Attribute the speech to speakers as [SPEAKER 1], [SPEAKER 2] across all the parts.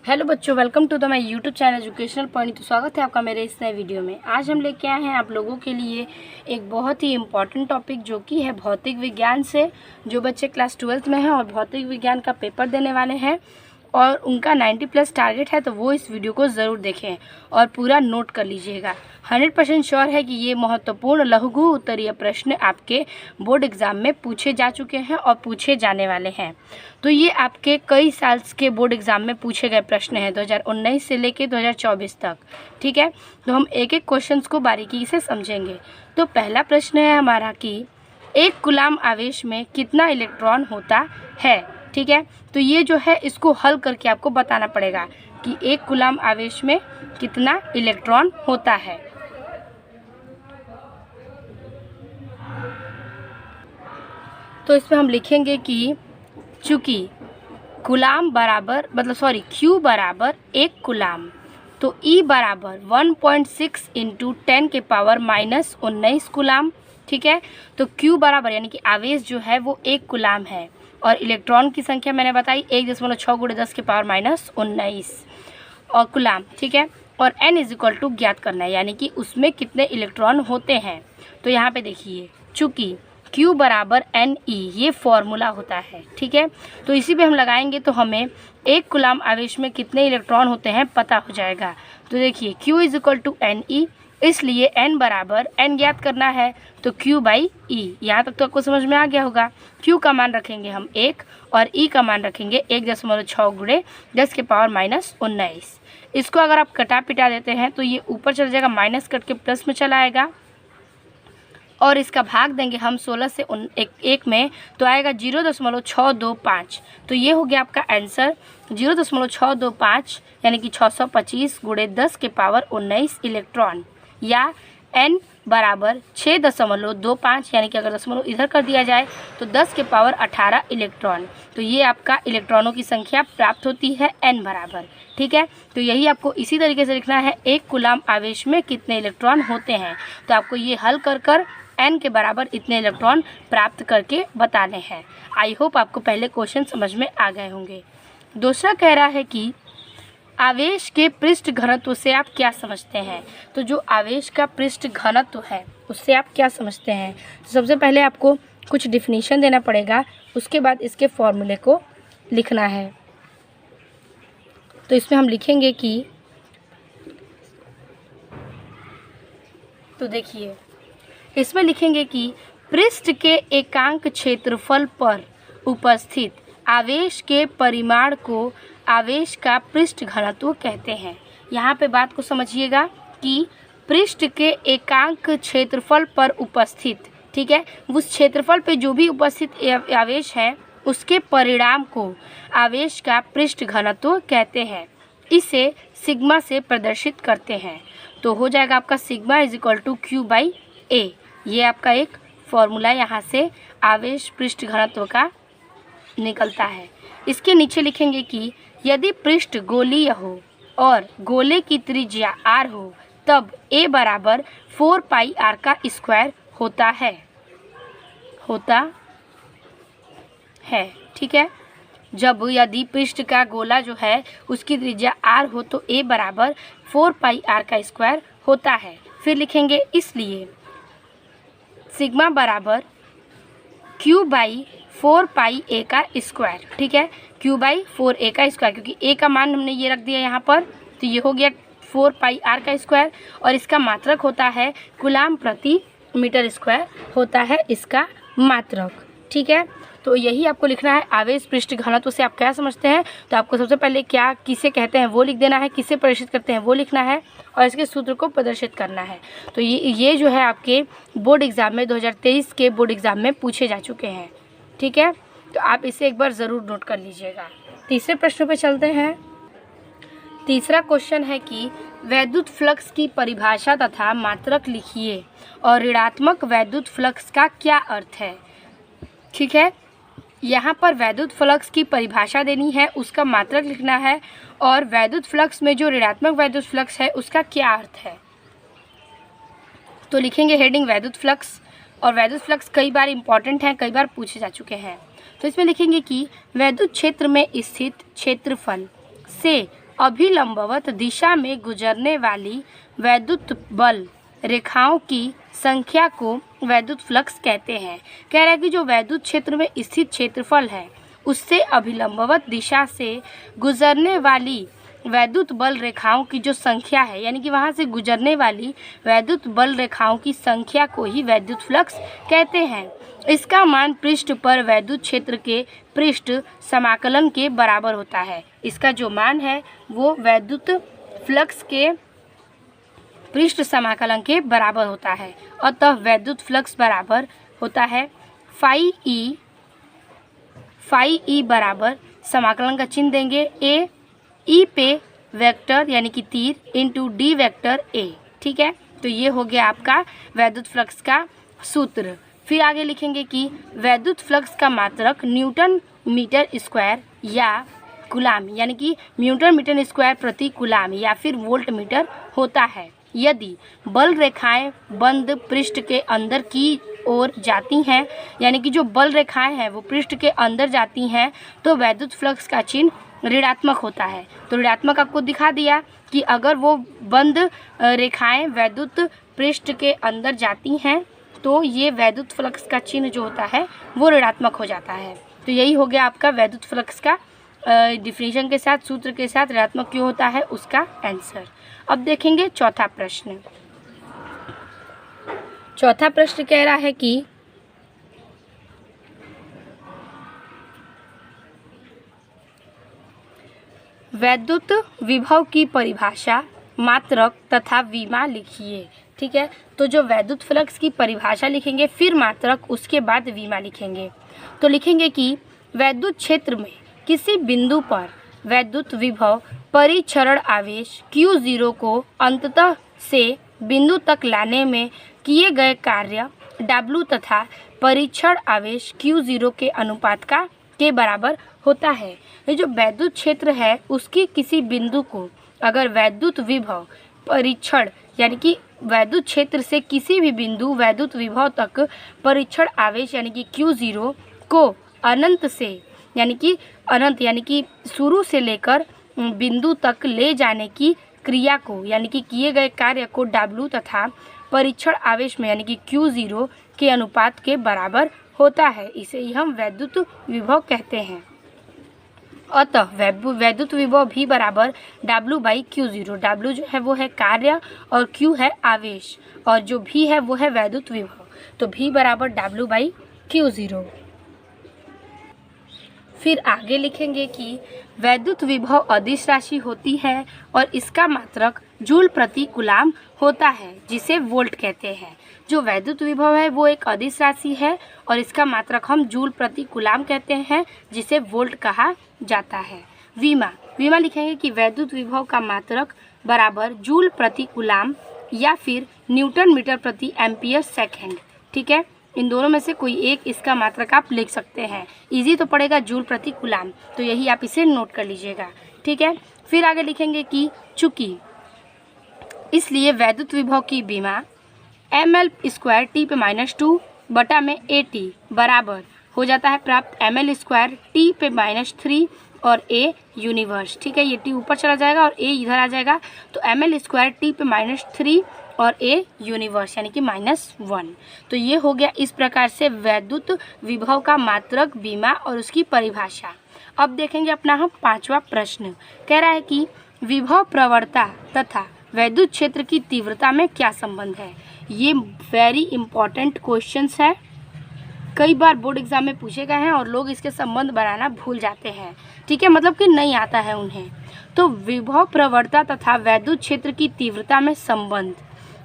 [SPEAKER 1] Hello बच्चों, welcome to the my YouTube channel educational point. तो स्वागत है आपका मेरे इस नए वीडियो में। आज हम लेके आए हैं आप लोगों के लिए एक बहुत ही इम्पॉर्टेंट टॉपिक जो कि है भौतिक विज्ञान से। जो बच्चे क्लास 12th में हैं और भौतिक विज्ञान का पेपर देने वाले हैं और उनका 90+ टारगेट है, तो वो इस वीडियो को ज़रूर देखें और पूरा नोट कर लीजिएगा। 100% श्योर है कि ये महत्वपूर्ण लघु उत्तरीय प्रश्न आपके बोर्ड एग्ज़ाम में पूछे जा चुके हैं और पूछे जाने वाले हैं। तो ये आपके कई साल के बोर्ड एग्ज़ाम में पूछे गए प्रश्न हैं, 2019 से लेके 2024 तक। ठीक है, तो हम एक एक क्वेश्चंस को बारीकी से समझेंगे। तो पहला प्रश्न है हमारा कि एक कूलाम आवेश में कितना इलेक्ट्रॉन होता है। ठीक है, तो ये जो है इसको हल करके आपको बताना पड़ेगा कि एक कूलाम आवेश में कितना इलेक्ट्रॉन होता है। तो इसमें हम लिखेंगे कि चूँकि कूलाम बराबर Q बराबर एक कूलाम, तो E बराबर 1.6 × 10⁻⁻19 कूलाम। ठीक है, तो Q बराबर यानी कि आवेश जो है वो एक कूलाम है और इलेक्ट्रॉन की संख्या मैंने बताई 1.6 × 10⁻⁻19 और कूलाम। ठीक है, और N = ज्ञात करना है, यानी कि उसमें कितने इलेक्ट्रॉन होते हैं। तो यहाँ पे देखिए, चूँकि Q बराबर NE ये फॉर्मूला होता है। ठीक है, तो इसी पे हम लगाएंगे तो हमें एक कूलाम आवेश में कितने इलेक्ट्रॉन होते हैं पता हो जाएगा। तो देखिए Q = NE, इसलिए N बराबर N ज्ञात करना है तो Q/E। यहाँ तक तो आपको समझ में आ गया होगा। Q का मान रखेंगे हम 1 और E का मान रखेंगे 1.6 × 10⁻⁻19। इसको अगर आप कटा पिटा देते हैं तो ये ऊपर चल जाएगा, माइनस कट के प्लस में चला आएगा और इसका भाग देंगे हम 16 से 1 में तो आएगा 0.625। तो ये हो गया आपका आंसर 0.625 यानी कि 625 × 10⁻19 इलेक्ट्रॉन, या N बराबर 6.25 यानी कि अगर दशमलव इधर कर दिया जाए तो 10⁻18 इलेक्ट्रॉन। तो ये आपका इलेक्ट्रॉनों की संख्या प्राप्त होती है N बराबर। ठीक है, तो यही आपको इसी तरीके से लिखना है, एक कूलाम आवेश में कितने इलेक्ट्रॉन होते हैं। तो आपको ये हल कर N के बराबर इतने इलेक्ट्रॉन प्राप्त करके बताने हैं। आई होप आपको पहले क्वेश्चन समझ में आ गए होंगे। दूसरा कह रहा है कि आवेश के पृष्ठ घनत्व से आप क्या समझते हैं। तो जो आवेश का पृष्ठ घनत्व है उससे आप क्या समझते हैं। तो सबसे पहले आपको कुछ डिफिनीशन देना पड़ेगा, उसके बाद इसके फॉर्मूले को लिखना है। तो इसमें हम लिखेंगे कि, तो देखिए इसमें लिखेंगे कि पृष्ठ के एकांक क्षेत्रफल पर उपस्थित आवेश के परिमाण को आवेश का पृष्ठ घनत्व कहते हैं। यहाँ पे बात को समझिएगा कि पृष्ठ के एकांक क्षेत्रफल पर उपस्थित, ठीक है, उस क्षेत्रफल पे जो भी उपस्थित आवेश है उसके परिमाण को आवेश का पृष्ठ घनत्व कहते हैं। इसे सिग्मा से प्रदर्शित करते हैं। तो हो जाएगा आपका सिग्मा = Q/A। ये आपका एक फॉर्मूला यहाँ से आवेश पृष्ठ घनत्व का निकलता है। इसके नीचे लिखेंगे कि यदि पृष्ठ गोलीय हो और गोले की त्रिज्या r हो तब A बराबर 4πr² होता है। ठीक है, जब यदि पृष्ठ का गोला जो है उसकी त्रिज्या r हो तो A बराबर 4πr² होता है। फिर लिखेंगे इसलिए सिग्मा बराबर Q/4πA²। ठीक है, Q/4A², क्योंकि A का मान हमने ये रख दिया यहाँ पर, तो ये हो गया 4πr² और इसका मात्रक होता है कूलाम प्रति मीटर स्क्वायर होता है इसका मात्रक। ठीक है, तो यही आपको लिखना है। आवेश पृष्ठ घनत्व से आप क्या समझते हैं, तो आपको सबसे पहले क्या किसे कहते हैं वो लिख देना है, किसे प्रदर्शित करते हैं वो लिखना है और इसके सूत्र को प्रदर्शित करना है। तो ये जो है आपके बोर्ड एग्ज़ाम में 2023 के बोर्ड एग्ज़ाम में पूछे जा चुके हैं। ठीक है, तो आप इसे एक बार ज़रूर नोट कर लीजिएगा। तीसरे प्रश्न पे चलते हैं। तीसरा क्वेश्चन है कि वैद्युत फ्लक्स की परिभाषा तथा मात्रक लिखिए और ऋणात्मक वैद्युत फ्लक्स का क्या अर्थ है। ठीक है, यहाँ पर वैद्युत फ्लक्स की परिभाषा देनी है, उसका मात्रक लिखना है और वैद्युत फ्लक्स में जो ऋणात्मक वैद्युत फ्लक्स है उसका क्या अर्थ है। तो लिखेंगे हेडिंग वैद्युत फ्लक्स, और वैद्युत फ्लक्स कई बार इंपॉर्टेंट हैं, कई बार पूछे जा चुके हैं। तो इसमें लिखेंगे कि वैद्युत क्षेत्र में स्थित क्षेत्रफल से अभिलंबवत दिशा में गुजरने वाली वैद्युत बल रेखाओं की संख्या को वैद्युत फ्लक्स कहते हैं। कह रहा है कि जो वैद्युत क्षेत्र में स्थित क्षेत्रफल है उससे अभिलंबवत दिशा से गुजरने वाली वैद्युत बल रेखाओं की जो संख्या है, यानी कि वहाँ से गुजरने वाली वैद्युत बल रेखाओं की संख्या को ही वैद्युत फ्लक्स कहते हैं। इसका मान पृष्ठ पर वैद्युत क्षेत्र के पृष्ठ समाकलन के बराबर होता है। इसका जो मान है वो वैद्युत फ्लक्स के पृष्ठ समाकलन के बराबर होता है। अतः वैद्युत फ्लक्स बराबर होता है फाई ई बराबर समाकलन का चिन्ह देंगे ए ई पे वेक्टर यानी कि तीर इंटू डी वेक्टर ए। ठीक है, तो ये हो गया आपका वैद्युत फ्लक्स का सूत्र। फिर आगे लिखेंगे कि वैद्युत फ्लक्स का मात्रक न्यूटन मीटर स्क्वायर या कूलाम यानी कि न्यूटन मीटर स्क्वायर प्रति कूलाम या फिर वोल्ट मीटर होता है। यदि बल रेखाएं बंद पृष्ठ के अंदर की ओर जाती हैं, यानी कि जो बल रेखाएं हैं वो पृष्ठ के अंदर जाती हैं, तो वैद्युत फ्लक्स का चिन्ह ऋणात्मक होता है। तो ऋणात्मक आपको दिखा दिया कि अगर वो बंद रेखाएं वैद्युत पृष्ठ के अंदर जाती हैं तो ये वैद्युत फ्लक्स का चिन्ह जो होता है वो ऋणात्मक हो जाता है। तो यही हो गया आपका वैद्युत फ्लक्स का डिफिनीशन के साथ, सूत्र के साथ ऋणात्मक क्यों होता है उसका आंसर। अब देखेंगे चौथा प्रश्न। चौथा प्रश्न कह रहा है कि वैद्युत विभव की परिभाषा, मात्रक तथा विमा लिखिए। ठीक है, तो जो वैद्युत फ्लक्स की परिभाषा लिखेंगे फिर मात्रक, उसके बाद विमा लिखेंगे। तो लिखेंगे कि वैद्युत क्षेत्र में किसी बिंदु पर वैद्युत विभव परिक्षरण आवेश Q0 को अंततः से बिंदु तक लाने में किए गए कार्य W तथा परीक्षण आवेश Q0 के अनुपात के बराबर होता है। ये जो वैद्युत क्षेत्र है उसकी किसी बिंदु को अगर वैद्युत विभव परीक्षण यानी कि वैद्युत क्षेत्र से किसी भी बिंदु वैद्युत विभव तक परीक्षण आवेश यानी कि Q0 को अनंत से यानी कि शुरू से लेकर बिंदु तक ले जाने की क्रिया को यानी कि किए गए कार्य को W तथा परीक्षण आवेश में यानी कि Q0 के अनुपात के बराबर होता है। इसे ही हम वैद्युत विभव कहते हैं। अतः वैद्युत विभव भी बराबर W/Q0। W जो है वो है कार्य और Q है आवेश और जो भी है वो है वैद्युत विभव, तो भी बराबर W/Q0। फिर आगे लिखेंगे कि वैद्युत विभव अदिश राशि होती है और इसका मात्रक जूल प्रति कूलाम होता है जिसे वोल्ट कहते हैं। जो वैद्युत विभव है वो एक अदिश राशि है और इसका मात्रक हम जूल प्रति कूलाम कहते हैं जिसे वोल्ट कहा जाता है। विमा लिखेंगे कि वैद्युत विभव का मात्रक बराबर जूल प्रति कूलाम या फिर न्यूटन मीटर प्रति एम्पियर सेकेंड। ठीक है, इन दोनों में से कोई एक इसका मात्रक आप लिख सकते हैं। इजी तो पड़ेगा जूल प्रति कूलाम, तो यही आप इसे नोट कर लीजिएगा। ठीक है, फिर आगे लिखेंगे कि चूंकि इसलिए वैद्युत विभव की विमा ml² T/-2 बटा में AT बराबर हो जाता है प्राप्त ml² T/-3 और A यूनिवर्स। ठीक है, ये T ऊपर चला जाएगा और A इधर आ जाएगा, तो ml² T/-3 और A यूनिवर्स यानी कि -1। तो ये हो गया इस प्रकार से वैद्युत विभव का मात्रक, विमा और उसकी परिभाषा। अब देखेंगे अपना हम पांचवा प्रश्न। कह रहा है कि विभव प्रवणता तथा वैद्युत क्षेत्र की तीव्रता में क्या संबंध है। ये वेरी इंपॉर्टेंट क्वेश्चंस है, कई बार बोर्ड एग्जाम में पूछे गए हैं और लोग इसके संबंध बनाना भूल जाते हैं। ठीक है, मतलब कि नहीं आता है उन्हें। तो विभव प्रवणता तथा वैद्युत क्षेत्र की तीव्रता में संबंध,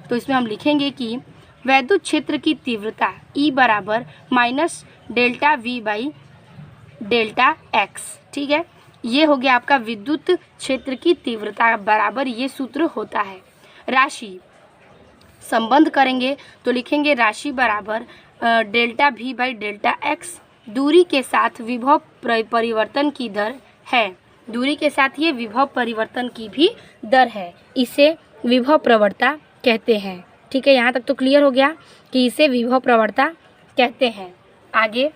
[SPEAKER 1] तो इसमें हम लिखेंगे कि वैद्युत क्षेत्र की तीव्रता E बराबर -ΔV/ΔX। ठीक है, ये हो गया आपका विद्युत क्षेत्र की तीव्रता बराबर ये सूत्र होता है। राशि संबंध करेंगे तो लिखेंगे राशि बराबर ΔV/ΔX दूरी के साथ विभव परिवर्तन की दर है। दूरी के साथ ये विभव परिवर्तन की भी दर है, इसे विभव प्रवणता कहते हैं। ठीक है, यहाँ तक तो क्लियर हो गया कि इसे विभव प्रवणता कहते हैं। आगे,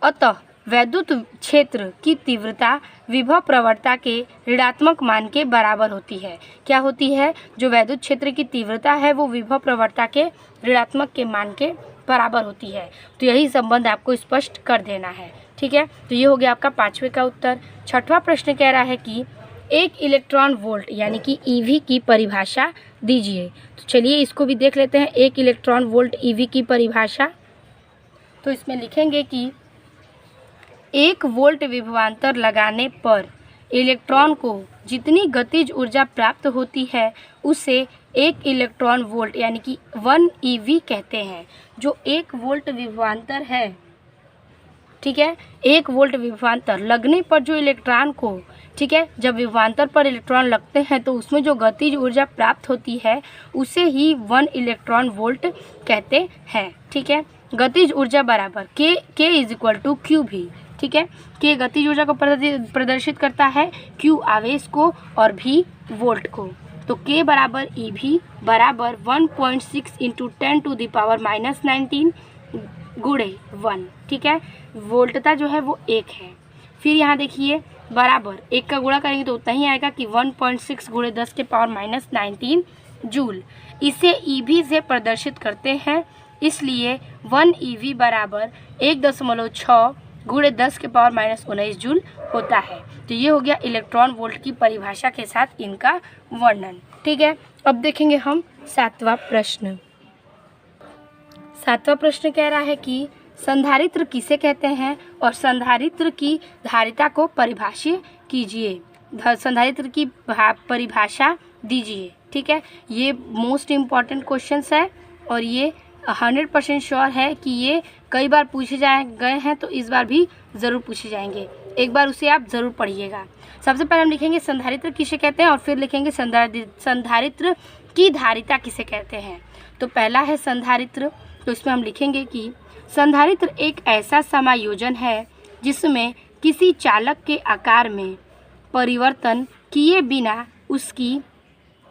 [SPEAKER 1] अतः वैद्युत क्षेत्र की तीव्रता विभव प्रवणता के ऋणात्मक मान के बराबर होती है। क्या होती है? जो वैद्युत क्षेत्र की तीव्रता है वो विभव प्रवणता के ऋणात्मक के मान के बराबर होती है। तो यही संबंध आपको स्पष्ट कर देना है। ठीक है, तो ये हो गया आपका 5वें का उत्तर। 6वां प्रश्न कह रहा है कि 1 इलेक्ट्रॉन वोल्ट यानी कि ईवी की परिभाषा दीजिए। तो चलिए इसको भी देख लेते हैं। 1 इलेक्ट्रॉन वोल्ट ईवी की परिभाषा, तो इसमें लिखेंगे कि 1 वोल्ट विभवांतर लगाने पर इलेक्ट्रॉन को जितनी गतिज ऊर्जा प्राप्त होती है उसे 1 इलेक्ट्रॉन वोल्ट यानी कि 1 ईवी कहते हैं। जो 1 वोल्ट विभवांतर है, ठीक है, 1 वोल्ट विभवांतर लगने पर जो इलेक्ट्रॉन को, ठीक है, जब विभवांतर पर इलेक्ट्रॉन लगते हैं तो उसमें जो गतिज ऊर्जा प्राप्त होती है उसे ही 1 इलेक्ट्रॉन वोल्ट कहते हैं। ठीक है, गतिज ऊर्जा बराबर के इज इक्वल टू क्यू भी। ठीक है, के गतिज ऊर्जा को प्रदर्शित करता है, क्यू आवेश को और भी वोल्ट को। तो के बराबर ई भी बराबर 1.6 इंटू 10⁻⁻19 गुणे 1। ठीक है, वोल्टता जो है वो 1 है। फिर यहाँ देखिए बराबर 1 का गुणा करेंगे तो उतना ही आएगा कि 1.6 गुणे 10⁻⁻19 जूल। इसे ईवी से प्रदर्शित करते हैं, इसलिए 1 ईवी बराबर 1.6 गुणे 10⁻⁻19 जूल होता है। तो ये हो गया इलेक्ट्रॉन वोल्ट की परिभाषा के साथ इनका वर्णन। ठीक है, अब देखेंगे हम 7वां प्रश्न। 7वां प्रश्न कह रहा है कि संधारित्र किसे कहते हैं और संधारित्र की धारिता को परिभाषित कीजिए। संधारित्र की परिभाषा दीजिए। ठीक है, ये मोस्ट इम्पॉर्टेंट क्वेश्चंस है और ये 100% श्योर है कि ये कई बार पूछे गए हैं, तो इस बार भी ज़रूर पूछे जाएंगे। एक बार उसे आप ज़रूर पढ़िएगा। सबसे पहले हम लिखेंगे संधारित्र किसे कहते हैं और फिर लिखेंगे संधारित्र की धारिता किसे कहते हैं। तो पहला है संधारित्र, तो इसमें हम लिखेंगे कि संधारित्र एक ऐसा समायोजन है जिसमें किसी चालक के आकार में परिवर्तन किए बिना उसकी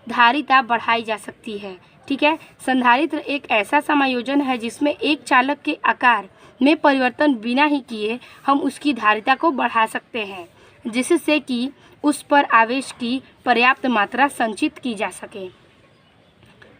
[SPEAKER 1] धारिता बढ़ाई जा सकती है। ठीक है, संधारित्र एक ऐसा समायोजन है जिसमें एक चालक के आकार में परिवर्तन बिना ही किए हम उसकी धारिता को बढ़ा सकते हैं, जिससे कि उस पर आवेश की पर्याप्त मात्रा संचित की जा सके।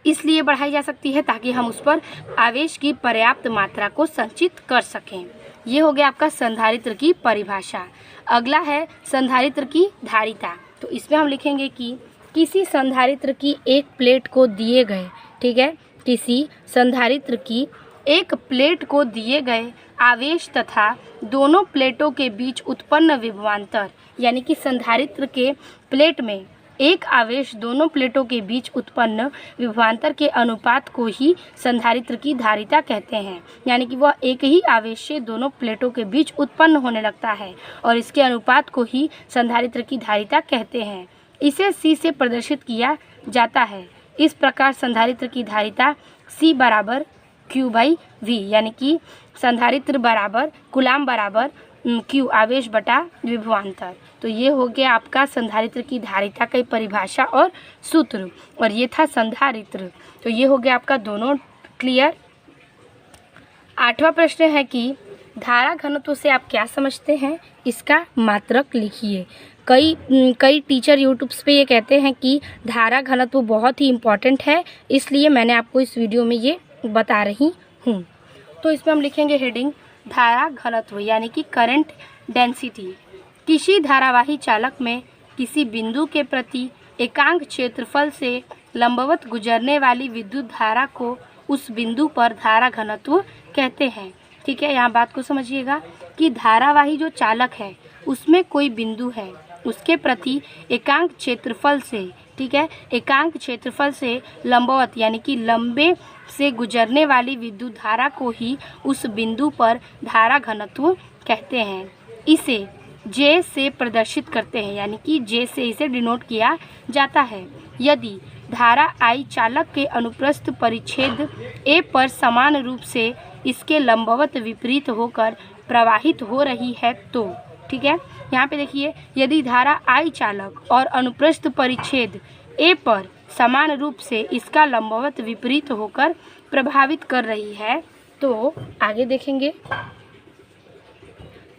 [SPEAKER 1] इसलिए बढ़ाई जा सकती है ताकि हम उस पर आवेश की पर्याप्त मात्रा को संचित कर सकें। ये हो गया आपका संधारित्र की परिभाषा। अगला है संधारित्र की धारिता। तो इसमें हम लिखेंगे कि किसी संधारित्र की एक प्लेट को दिए गए, ठीक है, किसी संधारित्र की एक प्लेट को दिए गए आवेश तथा दोनों प्लेटों के बीच उत्पन्न विभवांतर, यानी कि संधारित्र के प्लेट में एक आवेश दोनों प्लेटों के बीच उत्पन्न विभवांतर के अनुपात को ही संधारित्र की धारिता कहते हैं। यानी कि वह एक ही आवेश से दोनों प्लेटों के बीच उत्पन्न होने लगता है और इसके अनुपात को ही संधारित्र की धारिता कहते हैं। इसे C से प्रदर्शित किया जाता है। इस प्रकार संधारित्र की धारिता C बराबर Q/V, यानी कि संधारित्र बराबर कूलाम बराबर Q आवेश बटा विभवांतर। तो ये हो गया आपका संधारित्र की धारिता की परिभाषा और सूत्र, और ये था संधारित्र। तो ये हो गया आपका दोनों क्लियर। 8वां प्रश्न है कि धारा घनत्व से आप क्या समझते हैं, इसका मात्रक लिखिए। कई टीचर यूट्यूब्स पे ये कहते हैं कि धारा घनत्व बहुत ही इम्पॉर्टेंट है, इसलिए मैंने आपको इस वीडियो में ये बता रही हूँ। तो इसमें हम लिखेंगे हेडिंग धारा घनत्व, यानी कि करंट डेंसिटी। किसी धारावाही चालक में किसी बिंदु के प्रति एकांक क्षेत्रफल से लंबवत गुजरने वाली विद्युत धारा को उस बिंदु पर धारा घनत्व कहते हैं। ठीक है, यहाँ बात को समझिएगा कि धारावाही जो चालक है उसमें कोई बिंदु है, उसके प्रति एकांक क्षेत्रफल से, ठीक है, एकांक क्षेत्रफल से लंबवत यानी कि लंबे से गुजरने वाली विद्युत धारा को ही उस बिंदु पर धारा घनत्व कहते हैं। इसे J से प्रदर्शित करते हैं, यानी कि J से इसे डिनोट किया जाता है। यदि धारा I चालक के अनुप्रस्थ परिच्छेद A पर समान रूप से इसके लंबवत विपरीत होकर प्रवाहित हो रही है तो, ठीक है, यहाँ पे देखिए, यदि धारा I चालक और अनुप्रस्थ परिच्छेद A पर समान रूप से इसका लंबवत विपरीत होकर प्रभावित कर रही है तो आगे देखेंगे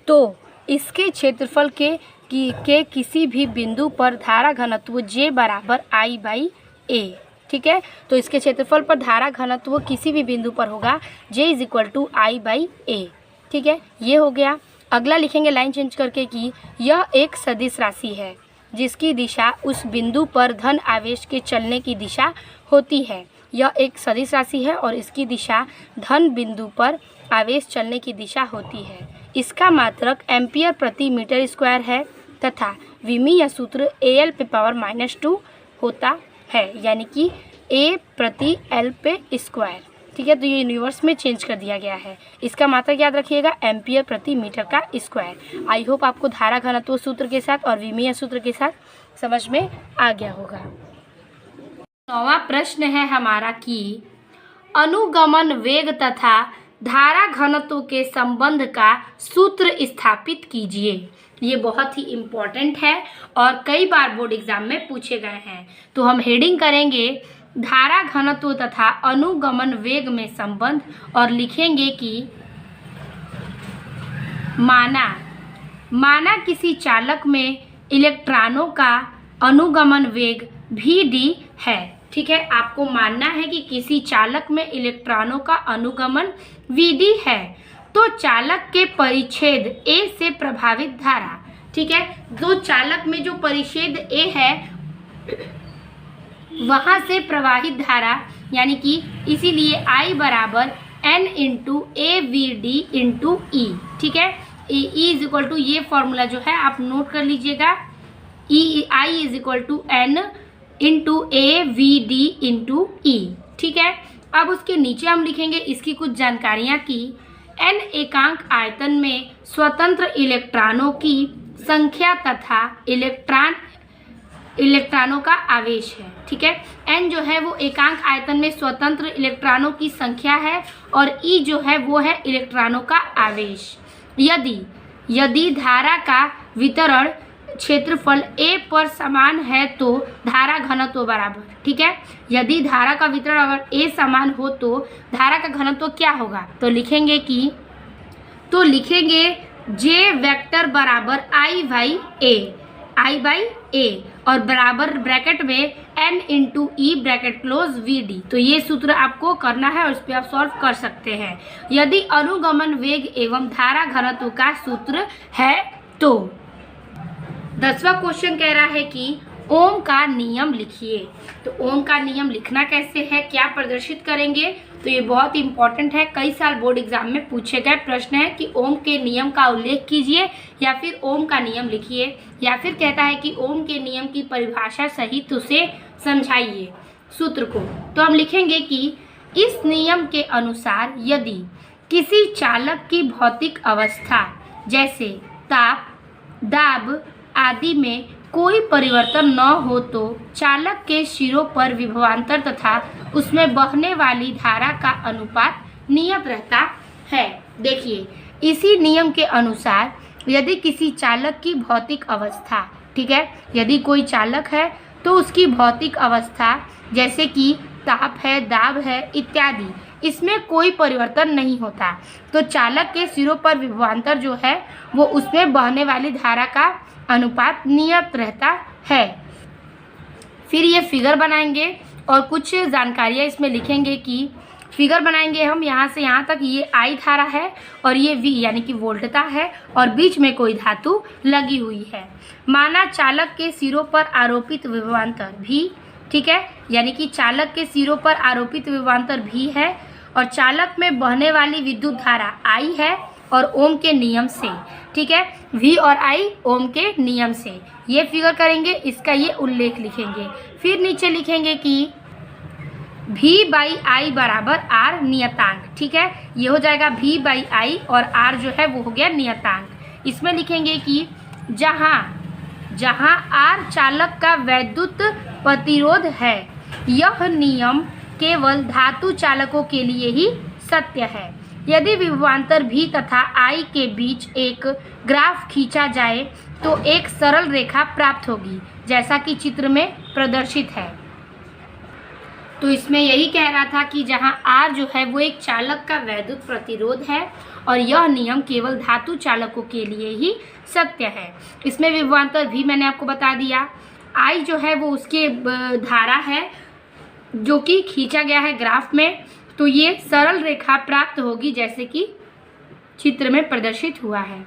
[SPEAKER 1] तो इसके क्षेत्रफल के के किसी भी बिंदु पर धारा घनत्व J बराबर I/A। ठीक है, तो इसके क्षेत्रफल पर धारा घनत्व किसी भी बिंदु पर होगा J = I/A। ठीक है, ये हो गया। अगला लिखेंगे लाइन चेंज करके कि यह एक सदिश राशि है जिसकी दिशा उस बिंदु पर धन आवेश के चलने की दिशा होती है। यह एक सदिश राशि है और इसकी दिशा धन बिंदु पर आवेश चलने की दिशा होती है। इसका मात्रक एम्पियर प्रति मीटर स्क्वायर है तथा विमीय सूत्र AL पे पावर -2 होता है, यानी कि A प्रति L पे स्क्वायर। ठीक है, तो ये यूनिवर्स में चेंज कर दिया गया है। इसका मात्रक याद रखिएगा एम्पियर प्रति मीटर का स्क्वायर। आई होप आपको धारा घनत्व सूत्र के साथ और विमीय सूत्र के साथ समझ में आ गया होगा। 9वां प्रश्न है हमारा कि अनुगमन वेग तथा धारा घनत्व के संबंध का सूत्र स्थापित कीजिए। ये बहुत ही इम्पोर्टेंट है और कई बार बोर्ड एग्जाम में पूछे गए हैं। तो हम हेडिंग करेंगे धारा घनत्व तथा अनुगमन वेग में संबंध और लिखेंगे कि माना किसी चालक में इलेक्ट्रॉनों का अनुगमन वेग Vd है। ठीक है, आपको मानना है कि किसी चालक में इलेक्ट्रॉनों का अनुगमन Vd है, तो चालक के परिच्छेद A से प्रभावित धारा। ठीक है, जो चालक में जो परिच्छेद A है वहां से प्रवाहित धारा, यानी कि इसीलिए I बराबर N × AVD × E। ठीक है, E = ये फॉर्मूला जो है आप नोट कर लीजिएगा, I = N × AVD × E। ठीक है, अब उसके नीचे हम लिखेंगे इसकी कुछ जानकारियाँ कि N एकांक आयतन में स्वतंत्र इलेक्ट्रॉनों की संख्या तथा इलेक्ट्रॉनों का आवेश है। ठीक है, N जो है वो एकांक आयतन में स्वतंत्र इलेक्ट्रॉनों की संख्या है और E जो है वो है इलेक्ट्रॉनों का आवेश। यदि धारा का वितरण क्षेत्रफल A पर समान है तो धारा घनत्व बराबर। ठीक है, यदि धारा का वितरण अगर A समान हो तो धारा का घनत्व क्या होगा, तो लिखेंगे J वेक्टर बराबर I/A और बराबर ब्रैकेट में N × E bracket close VD। तो ये सूत्र आपको करना है और इस पर आप सॉल्व कर सकते हैं। यदि अनुगमन वेग एवं धारा घनत्व का सूत्र है तो 10वां क्वेश्चन कह रहा है कि ओम का नियम लिखिए। तो ओम का नियम लिखना कैसे है, क्या प्रदर्शित करेंगे, तो ये बहुत इंपॉर्टेंट है। कई साल बोर्ड एग्जाम में पूछे गए प्रश्न है कि ओम के नियम का उल्लेख कीजिए या फिर ओम का नियम लिखिए, या फिर कहता है कि ओम के नियम की परिभाषा सहित उसे समझाइए सूत्र को। तो हम लिखेंगे कि इस नियम के अनुसार यदि किसी चालक की भौतिक अवस्था जैसे ताप, दाब आदि में कोई परिवर्तन न हो तो चालक के सिरों पर विभवांतर तथा उसमें बहने वाली धारा का अनुपात नियत रहता है। देखिए, इसी नियम के अनुसार यदि किसी चालक की भौतिक अवस्था, ठीक है, यदि कोई चालक है तो उसकी भौतिक अवस्था जैसे कि ताप है, दाब है इत्यादि, इसमें कोई परिवर्तन नहीं होता, तो चालक के सिरों पर विभवांतर जो है वो उसमें बहने वाली धारा का अनुपात नियत रहता है। फिर ये फिगर बनाएंगे और कुछ जानकारियाँ इसमें लिखेंगे कि फिगर बनाएंगे हम यहाँ से यहाँ तक, ये I धारा है और ये V यानी कि वोल्टता है और बीच में कोई धातु लगी हुई है। माना चालक के सिरों पर आरोपित विभवांतर V, ठीक है, यानी कि चालक के सिरों पर आरोपित विभवांतर V है और चालक में बहने वाली विद्युत धारा I है और ओम के नियम से, ठीक है, V और I ओम के नियम से ये फिगर करेंगे, इसका ये उल्लेख लिखेंगे। फिर नीचे लिखेंगे कि V/I बराबर R नियतांक। ठीक है, ये हो जाएगा V/I और R जो है वो हो गया नियतांक। इसमें लिखेंगे कि जहाँ R चालक का वैद्युत प्रतिरोध है, यह नियम केवल धातु चालकों के लिए ही सत्य है। यदि विभवांतर V तथा I के बीच एक ग्राफ खींचा जाए तो एक सरल रेखा प्राप्त होगी, जैसा कि चित्र में प्रदर्शित है। तो इसमें यही कह रहा था कि जहाँ R जो है वो एक चालक का वैद्युत प्रतिरोध है और यह नियम केवल धातु चालकों के लिए ही सत्य है। इसमें विभवांतर भी मैंने आपको बता दिया। I जो है वो उसके धारा है जो कि खींचा गया है ग्राफ में, तो ये सरल रेखा प्राप्त होगी जैसे कि चित्र में प्रदर्शित हुआ है।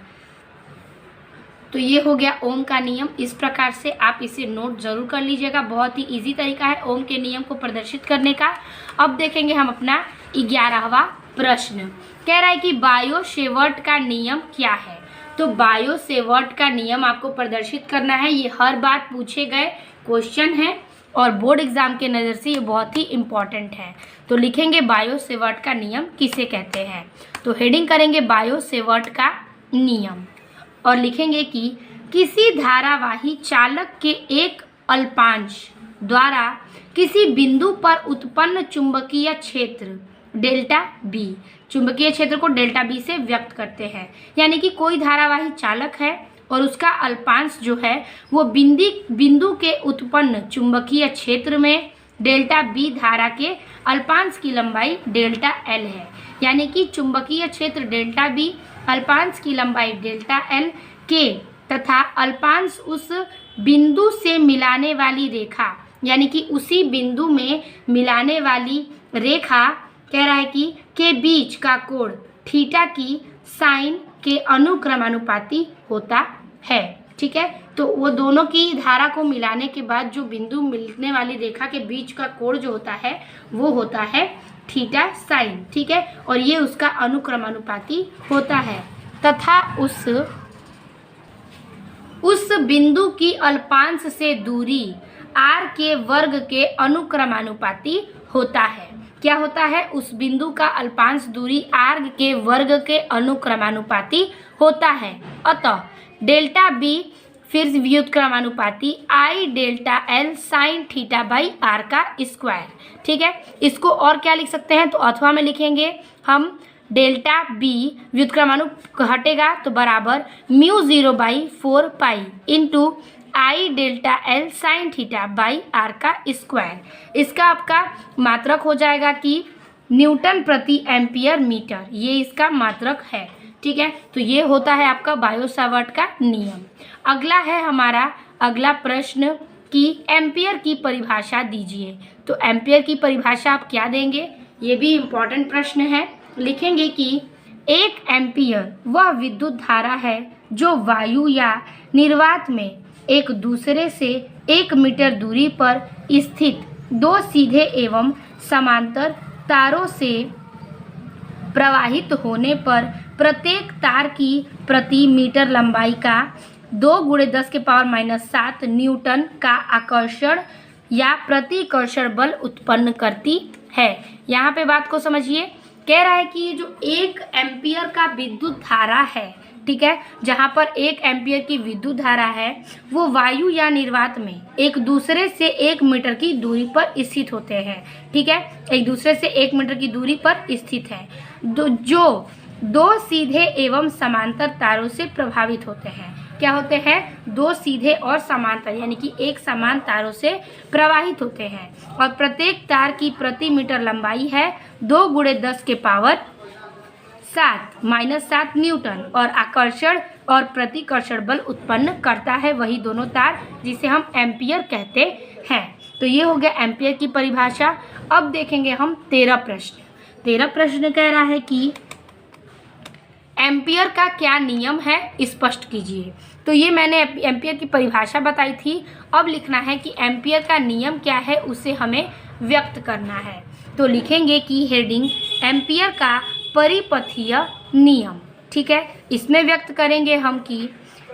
[SPEAKER 1] तो ये हो गया ओम का नियम। इस प्रकार से आप इसे नोट जरूर कर लीजिएगा, बहुत ही इजी तरीका है ओम के नियम को प्रदर्शित करने का। अब देखेंगे हम अपना 11वां प्रश्न। कह रहा है कि बायो-सेवर्ट का नियम क्या है। तो बायो-सेवर्ट का नियम आपको प्रदर्शित करना है। ये हर बार पूछे गए क्वेश्चन है और बोर्ड एग्जाम के नज़र से ये बहुत ही इम्पॉर्टेंट है। तो लिखेंगे बायो-सेवर्ट का नियम किसे कहते हैं। तो हेडिंग करेंगे बायो-सेवर्ट का नियम और लिखेंगे कि किसी धारावाही चालक के एक अल्पांश द्वारा किसी बिंदु पर उत्पन्न चुंबकीय क्षेत्र डेल्टा बी, चुंबकीय क्षेत्र को डेल्टा बी से व्यक्त करते हैं। यानी कि कोई धारावाही चालक है और उसका अल्पांश जो है वो बिंदु के उत्पन्न चुंबकीय क्षेत्र में डेल्टा बी धारा के अल्पांश की लंबाई डेल्टा एल है। यानी कि चुंबकीय क्षेत्र डेल्टा बी, अल्पांश की लंबाई डेल्टा एल के तथा अल्पांश उस बिंदु से मिलाने वाली रेखा, यानी कि उसी बिंदु में मिलाने वाली रेखा कह रहा है कि के बीच का कोण थीटा की साइन के अनुक्रमानुपाती होता है। ठीक है, तो वो दोनों की धारा को मिलाने के बाद जो बिंदु मिलने वाली रेखा के बीच का कोण जो होता है वो होता है थीटा साइन। ठीक है, और ये उसका अनुक्रमानुपाती होता है तथा उस बिंदु की अल्पांश से दूरी r के वर्ग के अनुक्रमानुपाती होता है। क्या होता है, उस बिंदु का अल्पांश दूरी r के वर्ग के अनुक्रमानुपाती होता है। अतः डेल्टा बी फिर व्युत्क्रमानुपाती I delta L sine theta by R का स्क्वायर। ठीक है, इसको और क्या लिख सकते हैं, तो अथवा में लिखेंगे हम डेल्टा बी व्युत्क्रमानु हटेगा तो बराबर mu 0/4 pi into I delta L sine theta by R का स्क्वायर। इसका आपका मात्रक हो जाएगा कि न्यूटन प्रति एम्पियर मीटर, ये इसका मात्रक है। ठीक है, तो ये होता है आपका बायो-सेवर्ट का नियम। अगला है हमारा अगला प्रश्न कि एम्पियर की परिभाषा दीजिए। तो एम्पियर की परिभाषा आप क्या देंगे, ये भी इम्पोर्टेंट प्रश्न है। लिखेंगे कि एक एम्पियर वह विद्युत धारा है जो वायु या निर्वात में एक दूसरे से 1 मीटर दूरी पर स्थित दो सीधे एवं समांतर तारों से प्रवाहित होने पर प्रत्येक तार की प्रति मीटर लंबाई का 2 × 10⁻⁷ न्यूटन का आकर्षण या प्रतिकर्षण बल उत्पन्न करती है। यहाँ पे बात को समझिए, कह रहा है कि ये जो 1 एम्पियर का विद्युत धारा है, ठीक है, जहाँ पर 1 एम्पियर की विद्युत धारा है वो वायु या निर्वात में एक दूसरे से 1 मीटर की दूरी पर स्थित होते हैं। ठीक है, एक दूसरे से 1 मीटर की दूरी पर स्थित है, जो 2 सीधे एवं समांतर तारों से प्रभावित होते हैं। क्या होते हैं, 2 सीधे और समांतर, यानी कि एक समान तारों से प्रवाहित होते हैं और प्रत्येक तार की प्रति मीटर लंबाई है 2 × 10⁻⁷ न्यूटन और आकर्षण और प्रतिकर्षण बल उत्पन्न करता है वही दोनों तार, जिसे हम एम्पियर कहते हैं। तो ये हो गया एम्पियर की परिभाषा। अब देखेंगे हम 13 प्रश्न। 13 प्रश्न कह रहा है कि एम्पियर का क्या नियम है स्पष्ट कीजिए। तो ये मैंने एम्पियर की परिभाषा बताई थी, अब लिखना है कि एम्पियर का नियम क्या है, उसे हमें व्यक्त करना है। तो लिखेंगे कि हेडिंग एम्पियर का परिपथीय नियम। ठीक है, इसमें व्यक्त करेंगे हम कि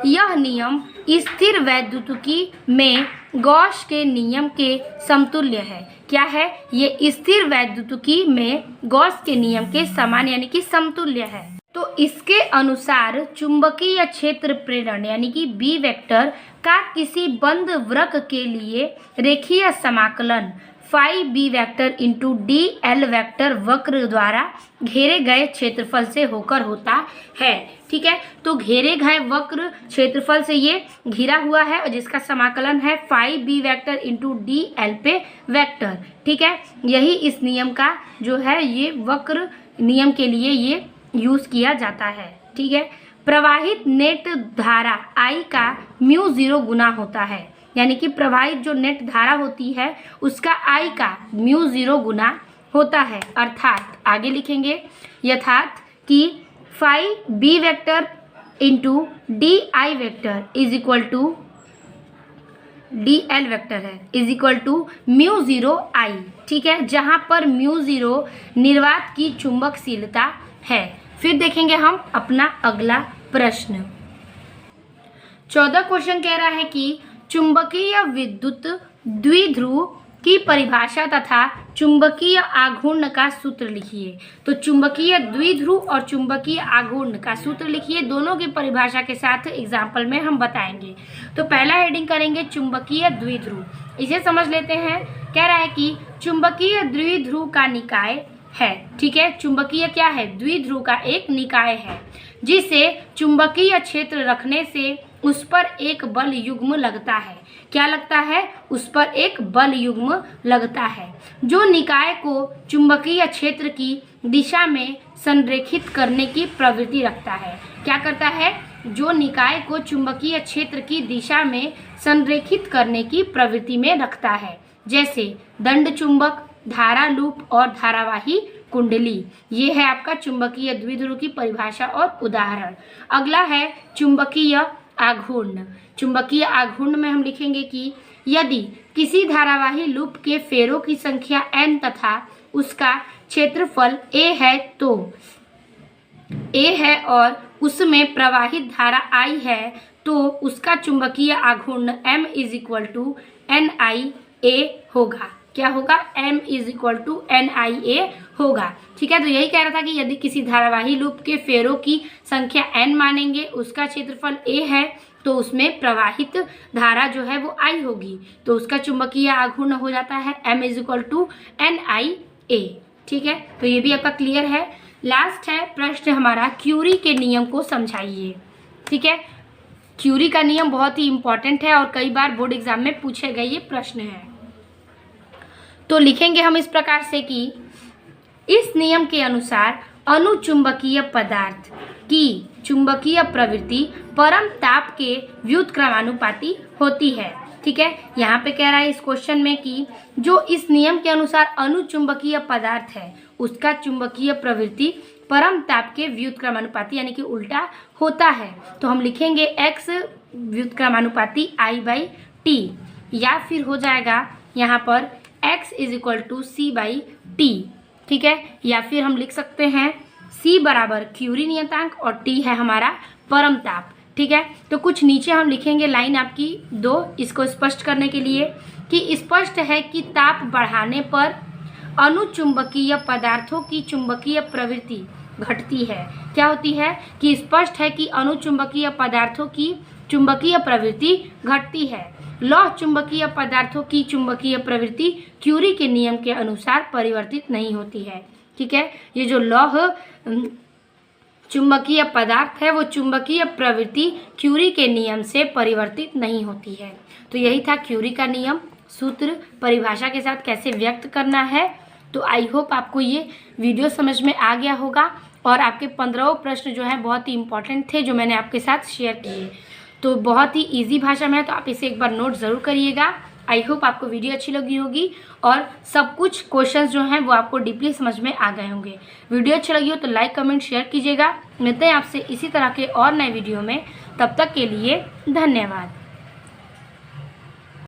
[SPEAKER 1] यह नियम स्थिर वैद्युतिकी में गॉस के नियम के समतुल्य है। क्या है, ये स्थिर वैद्युतिकी में गॉस के नियम के समान यानी कि समतुल्य है। तो इसके अनुसार चुंबकीय क्षेत्र प्रेरण यानी कि बी वेक्टर का किसी बंद वृत्त के लिए रेखीय समाकलन phi B vector into D L vector वक्र द्वारा घेरे गए क्षेत्रफल से होकर होता है। ठीक है, तो घेरे गए वक्र क्षेत्रफल से ये घिरा हुआ है और जिसका समाकलन है phi B vector into D L पे वेक्टर। ठीक है, यही इस नियम का जो है ये वक्र नियम के लिए ये यूज़ किया जाता है। ठीक है, प्रवाहित नेट धारा I का म्यू 0 गुना होता है, यानी कि प्रवाहित जो नेट धारा होती है उसका I का म्यू 0 गुना होता है। अर्थात आगे लिखेंगे यथात कि phi B vector into D I vector is equal to D L vector है is equal to mu 0 I। ठीक है, जहाँ पर म्यू 0 निर्वात की चुंबकशीलता है। फिर देखेंगे हम अपना अगला प्रश्न। 14 क्वेश्चन कह रहा है कि चुंबकीय विद्युत द्विध्रुव की परिभाषा तथा चुंबकीय आघूर्ण का सूत्र लिखिए। तो चुंबकीय द्विध्रुव और चुंबकीय आघूर्ण का सूत्र लिखिए, दोनों की परिभाषा के साथ एग्जाम्पल में हम बताएंगे। तो पहला हेडिंग करेंगे चुंबकीय द्विध्रुव। इसे समझ लेते हैं। कह रहा है कि चुंबकीय द्विध्रुव का निकाय है। ठीक है, चुंबकीय क्या है? द्विध्रुव का एक निकाय है, जिसे चुंबकीय क्षेत्र रखने से उस पर एक बल युग्म लगता है। क्या लगता है? उस पर एक बल युग्म लगता है, जो निकाय को चुंबकीय क्षेत्र की दिशा में संरेखित करने की प्रवृत्ति रखता है। क्या करता है? जो निकाय को चुंबकीय क्षेत्र की दिशा में संरेखित करने की प्रवृत्ति में रखता है, जैसे दंड चुंबक, धारा लूप और धारावाही कुंडली। ये है आपका चुंबकीय द्विध्रुव की परिभाषा और उदाहरण। अगला है चुंबकीय आघूर्ण। चुंबकीय आघूर्ण में हम लिखेंगे कि यदि किसी धारावाही लूप के फेरों की संख्या n तथा उसका क्षेत्रफल a है, तो a है और उसमें प्रवाहित धारा I है, तो उसका चुंबकीय आघूर्ण m is equal to NIA होगा। क्या होगा? m is equal to NIA होगा। ठीक है, तो यही कह रहा था कि यदि किसी धारावाही लूप के फेरों की संख्या n मानेंगे, उसका क्षेत्रफल a है, तो उसमें प्रवाहित धारा जो है वो I होगी, तो उसका चुंबकीय आघूर्ण हो जाता है m is equal to NIA। ठीक है, तो ये भी आपका क्लियर है। लास्ट है प्रश्न हमारा, क्यूरी के नियम को समझाइए। ठीक है, क्यूरी का नियम बहुत ही इंपॉर्टेंट है और कई बार बोर्ड एग्जाम में पूछे गए ये प्रश्न है। तो लिखेंगे हम इस प्रकार से कि इस नियम के अनुसार अनुचुंबकीय पदार्थ की चुंबकीय प्रवृत्ति परम ताप के व्युत्क्रमानुपाती होती है। ठीक है, यहाँ पे कह रहा है इस क्वेश्चन में कि जो इस नियम के अनुसार अनुचुंबकीय पदार्थ है उसका चुंबकीय प्रवृत्ति परम ताप के व्युत्क्रमानुपाती यानी कि उल्टा होता है। तो हम लिखेंगे x व्युत्क्रमानुपाती I/T, या फिर हो जाएगा यहाँ पर x is equal to C/T। ठीक है, या फिर हम लिख सकते हैं C बराबर क्यूरी नियतांक और T है हमारा परम ताप। ठीक है, तो कुछ नीचे हम लिखेंगे लाइन आपकी 2 इसको स्पष्ट करने के लिए कि स्पष्ट है कि ताप बढ़ाने पर अनुचुंबकीय पदार्थों की चुंबकीय प्रवृत्ति घटती है। क्या होती है? कि स्पष्ट है कि अनुचुंबकीय पदार्थों की चुंबकीय प्रवृत्ति घटती है। लौह चुंबकीय पदार्थों की चुंबकीय प्रवृत्ति क्यूरी के नियम के अनुसार परिवर्तित नहीं होती है। ठीक है, ये जो लौह चुंबकीय पदार्थ है वो चुंबकीय प्रवृत्ति क्यूरी के नियम से परिवर्तित नहीं होती है। तो यही था क्यूरी का नियम, सूत्र परिभाषा के साथ कैसे व्यक्त करना है। तो आई होप आपको ये वीडियो समझ में आ गया होगा और आपके 15 प्रश्न जो हैं बहुत ही इंपॉर्टेंट थे जो मैंने आपके साथ शेयर किए। तो बहुत ही इजी भाषा में है, तो आप इसे एक बार नोट ज़रूर करिएगा। आई होप आपको वीडियो अच्छी लगी होगी और सब कुछ क्वेश्चंस जो हैं वो आपको डीपली समझ में आ गए होंगे। वीडियो अच्छी लगी हो तो लाइक कमेंट शेयर कीजिएगा। मिलते हैं आपसे इसी तरह के और नए वीडियो में, तब तक के लिए धन्यवाद।